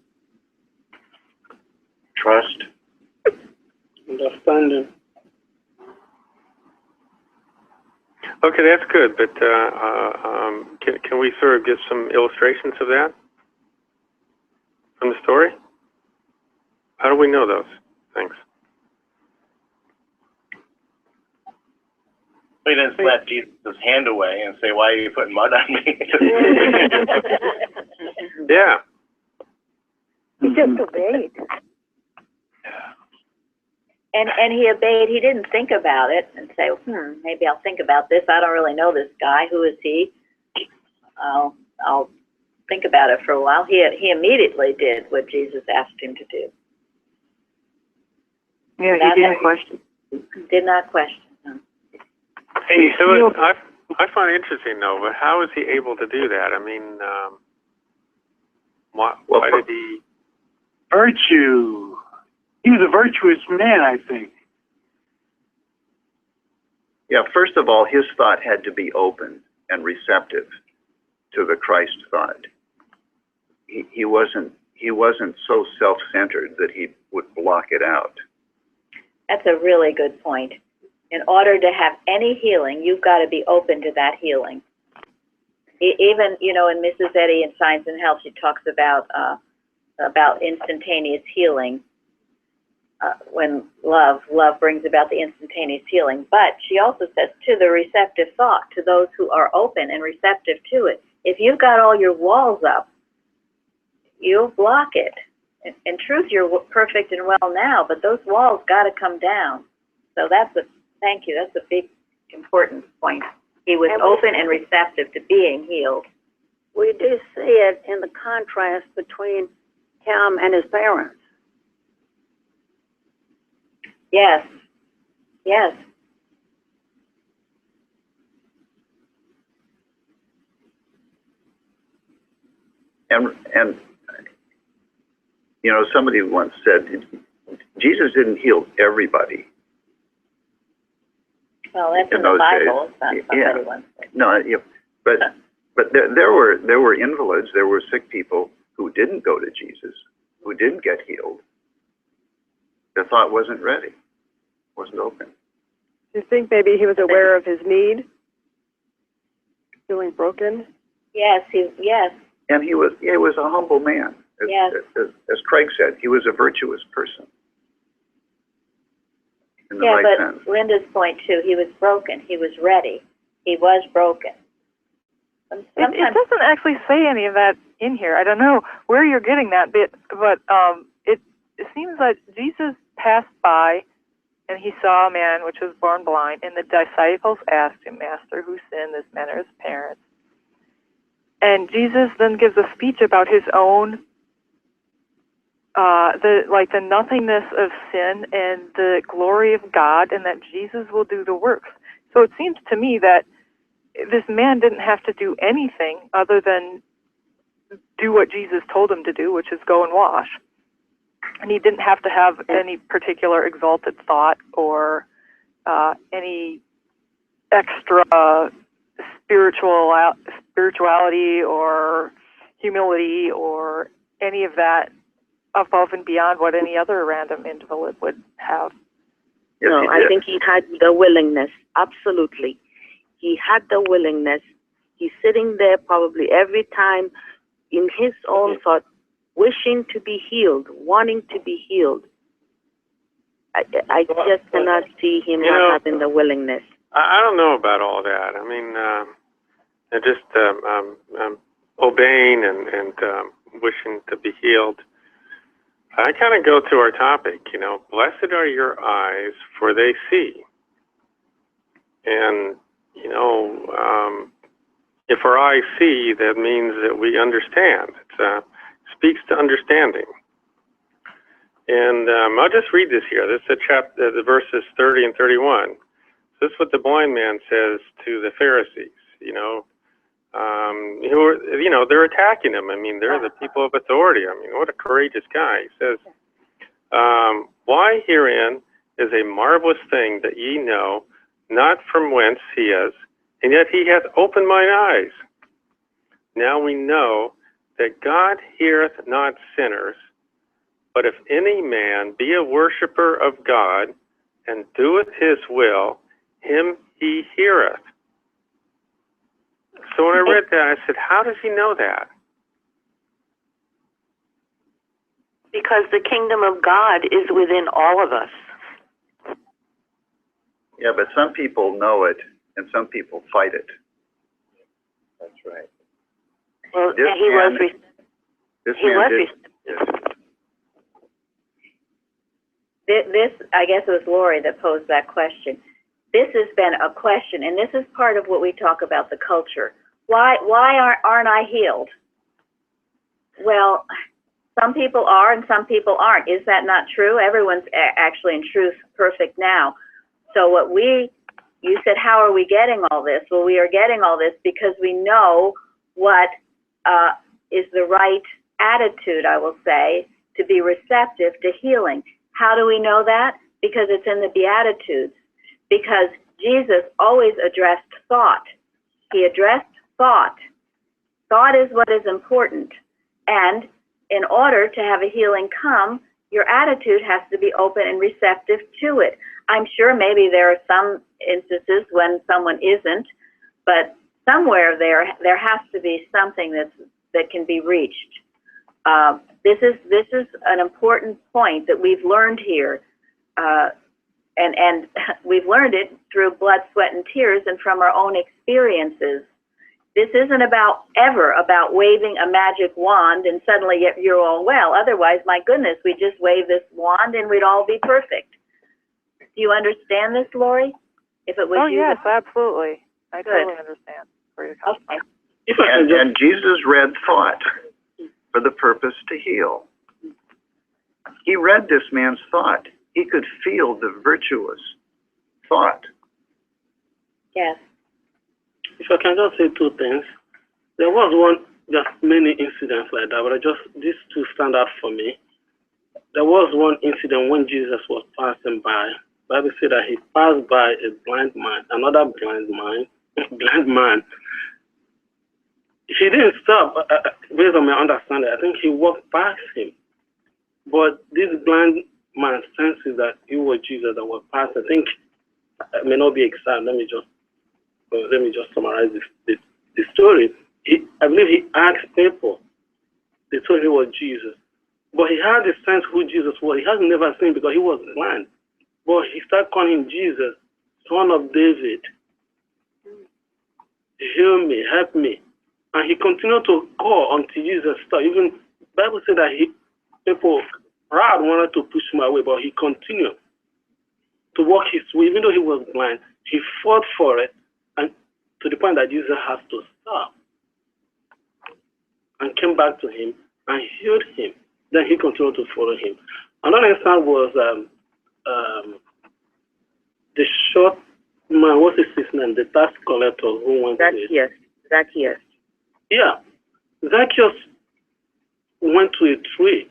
Trust. Understanding. Okay, that's good, but can we sort of give some illustrations of that from the story? How do we know those things? He didn't slap Jesus' hand away and say, "Why are you putting mud on me?" Yeah. He just obeyed. And he obeyed. He didn't think about it and say, maybe I'll think about this. I don't really know this guy. Who is he? I'll think about it for a while. He immediately did what Jesus asked him to do. Yeah, he didn't question. Did not question. No. Hey, so I find it interesting, though, but how is he able to do that? I mean, why did he? Virtue. He was a virtuous man, I think. Yeah, first of all, his thought had to be open and receptive to the Christ thought. He wasn't so self-centered that he would block it out. That's a really good point. In order to have any healing, you've got to be open to that healing. Even, in Mrs. Eddy in Science and Health, she talks about instantaneous healing. When love brings about the instantaneous healing. But she also says to the receptive thought, to those who are open and receptive to it. If you've got all your walls up, you'll block it. In truth, you're perfect and well now, but those walls got to come down. So thank you, that's a big, important point. He was open and receptive to being healed. We do see it in the contrast between him and his parents. Yes. Yes. And somebody once said Jesus didn't heal everybody. Well, that's in the those Bible. days. It's not somebody once said. No, but there were invalids, there were sick people who didn't go to Jesus, who didn't get healed. Their thought wasn't ready, wasn't open. Do you think maybe he was aware of his need? Feeling broken? Yes, yes. And he was a humble man. Yes. As Craig said, he was a virtuous person. In the Yeah, right but sense. Linda's point too, he was broken. He was ready. He was broken. It doesn't actually say any of that in here. I don't know where you're getting that bit, but it seems like Jesus passed by and he saw a man which was born blind, and the disciples asked him, "Master, who sinned, this man or his parents?" And Jesus then gives a speech about his own, the nothingness of sin and the glory of God, and that Jesus will do the works. So it seems to me that this man didn't have to do anything other than do what Jesus told him to do, which is go and wash. And he didn't have to have any particular exalted thought or any extra spirituality or humility or any of that above and beyond what any other random invalid would have. No, I think he had the willingness. Absolutely. He had the willingness. He's sitting there probably every time in his own thought, wishing to be healed, wanting to be healed. I just cannot see him not having the willingness. I don't know about all that. I mean, just obeying and wishing to be healed. I kind of go to our topic, blessed are your eyes, for they see. And, if our eyes see, that means that we understand. It speaks to understanding. And I'll just read this here. This is the verses 30 and 31. This is what the blind man says to the Pharisees, who are, they're attacking him. I mean, they're the people of authority. I mean, what a courageous guy. He says, why herein is a marvelous thing that ye know not from whence he is, and yet he hath opened mine eyes. Now we know that God heareth not sinners, but if any man be a worshipper of God, and doeth his will, him he heareth. So when I read that, I said, how does he know that? Because the kingdom of God is within all of us. Yeah, but some people know it, and some people fight it. That's right. Well, This he man- was. This He man was did. Yes. This, I guess it was Lori that posed that question. This has been a question, and this is part of what we talk about the culture. Why aren't I healed? Well, some people are and some people aren't. Is that not true? Everyone's actually in truth perfect now. So you said, how are we getting all this? Well, we are getting all this because we know what is the right attitude, I will say, to be receptive to healing. How do we know that? Because it's in the Beatitudes. Because Jesus always addressed thought. He addressed thought. Thought is what is important. And in order to have a healing come, your attitude has to be open and receptive to it. I'm sure maybe there are some instances when someone isn't, but somewhere there has to be something that can be reached. This is an important point that we've learned here, and we've learned it through blood, sweat, and tears, and from our own experiences. This isn't ever about waving a magic wand and suddenly you're all well. Otherwise, my goodness, we'd just wave this wand and we'd all be perfect. Do you understand this, Lori? If it was Oh, you. yes, absolutely. I Good. totally understand where you're coming from. And Jesus read thought for the purpose to heal. He read this man's thought. He could feel the virtuous thought. Yes. If I can just say two things. There was just many incidents like that, but these two stand out for me. There was one incident when Jesus was passing by. The Bible said that he passed by a blind man, another blind man. He didn't stop, based on my understanding. I think he walked past him. But this blind man senses that it was Jesus that was passing. I think, I may not be exact, let me just summarize this story. I believe he asked people. They told him it was Jesus. But he had a sense who Jesus was. He has never seen because he was blind. But he started calling him Jesus, Son of David. Heal me, help me. And he continued to call until Jesus stopped. Even the Bible said that people proud wanted to push him away, but he continued to walk his way. Even though he was blind, he fought for it, and to the point that Jesus has to stop and came back to him and healed him. Then he continued to follow him. Another instance was the short man, what is his name? The tax collector who went to Zacchaeus. Yeah. Zacchaeus went to a tree,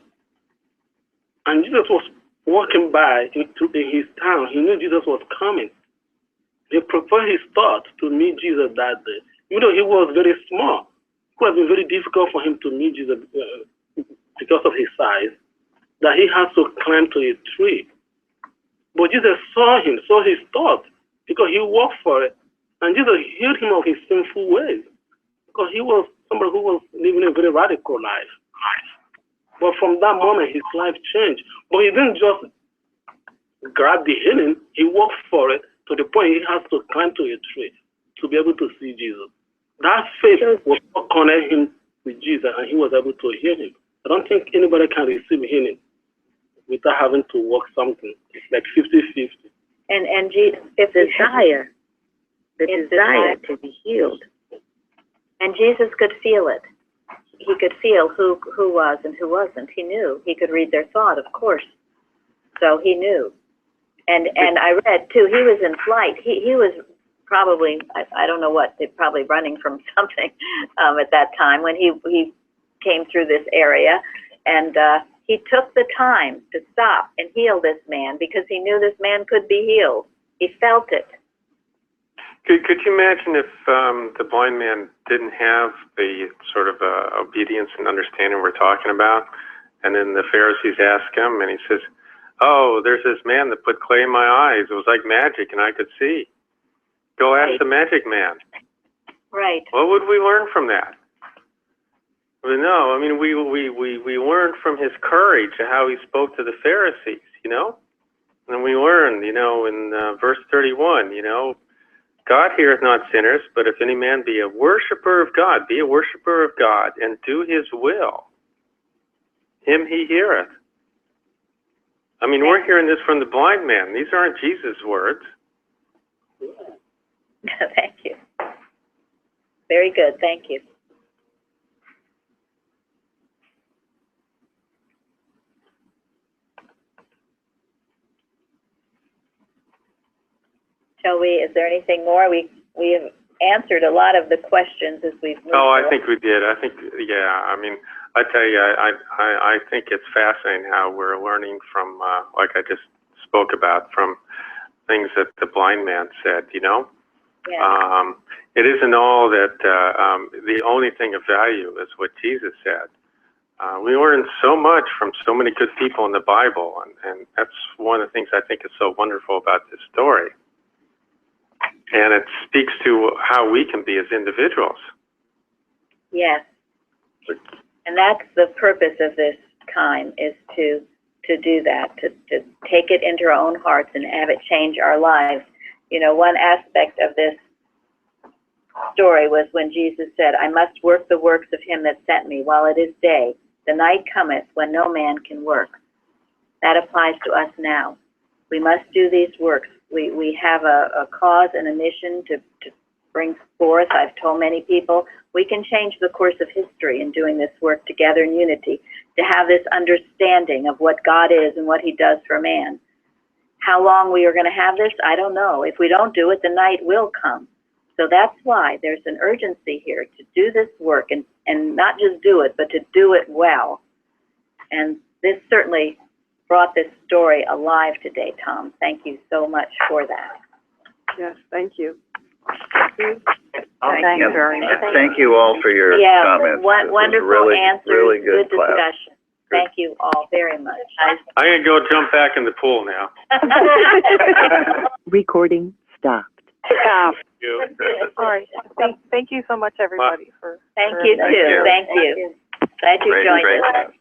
and Jesus was walking by in his town. He knew Jesus was coming. He prepared his thought to meet Jesus that day. Even though he was very small, it could have been very difficult for him to meet Jesus because of his size, that he had to climb to a tree. But Jesus saw him, saw his thought, because he walked for it. And Jesus healed him of his sinful ways, because he was somebody who was living a very radical life. But from that moment, his life changed. But he didn't just grab the healing, he walked for it to the point he has to climb to a tree to be able to see Jesus. That faith was what connected him with Jesus, and he was able to heal him. I don't think anybody can receive healing without having to work something. It's like 50-50. And Jesus, the desire to be healed. And Jesus could feel it. He could feel who was and who wasn't. He knew. He could read their thought, of course. So he knew. And I read too, he was in flight. He was probably, I don't know what, probably running from something at that time when he came through this area. And he took the time to stop and heal this man because he knew this man could be healed. He felt it. Could you imagine if the blind man didn't have the sort of obedience and understanding we're talking about, and then the Pharisees ask him, and he says, "Oh, there's this man that put clay in my eyes. It was like magic, and I could see. Go ask the magic man." Right. What would we learn from that? Well, no, I mean, we learned from his courage and how he spoke to the Pharisees, you know? And we learned, you know, in verse 31, you know, God heareth not sinners, but if any man be a worshiper of God, be a worshiper of God, and do his will, him he heareth. I mean, we're hearing this from the blind man. These aren't Jesus' words. Thank you. Very good. Thank you. Shall we, is there anything more? We have answered a lot of the questions as we've moved Oh, I along. think we did. I think, yeah, I mean, I tell you, I think it's fascinating how we're learning from, like I just spoke about, from things that the blind man said, you know? Yeah. It isn't all that the only thing of value is what Jesus said. We learn so much from so many good people in the Bible, and that's one of the things I think is so wonderful about this story. And it speaks to how we can be as individuals. Yes. And that's the purpose of this time, is to do that, to take it into our own hearts and have it change our lives. You know, one aspect of this story was when Jesus said, I must work the works of him that sent me while it is day. The night cometh when no man can work. That applies to us now. We must do these works. We have a cause and a mission to bring forth. I've told many people we can change the course of history in doing this work together in unity, to have this understanding of what God is and what he does for man. How long we are going to have this, I don't know. If we don't do it, the night will come. So that's why there's an urgency here to do this work, and not just do it, but to do it well. And this certainly brought this story alive today, Tom. Thank you so much for that. Yes, thank you. Thank you very much. Thank you all for your comments. This was Wonderful really, answers, really good class. discussion. Thank you all very much. I'm going to go jump back in the pool now. Recording stopped. Thank you. All right. Thank you so much, everybody, for Thank you, too. Thank you. Glad you joined us.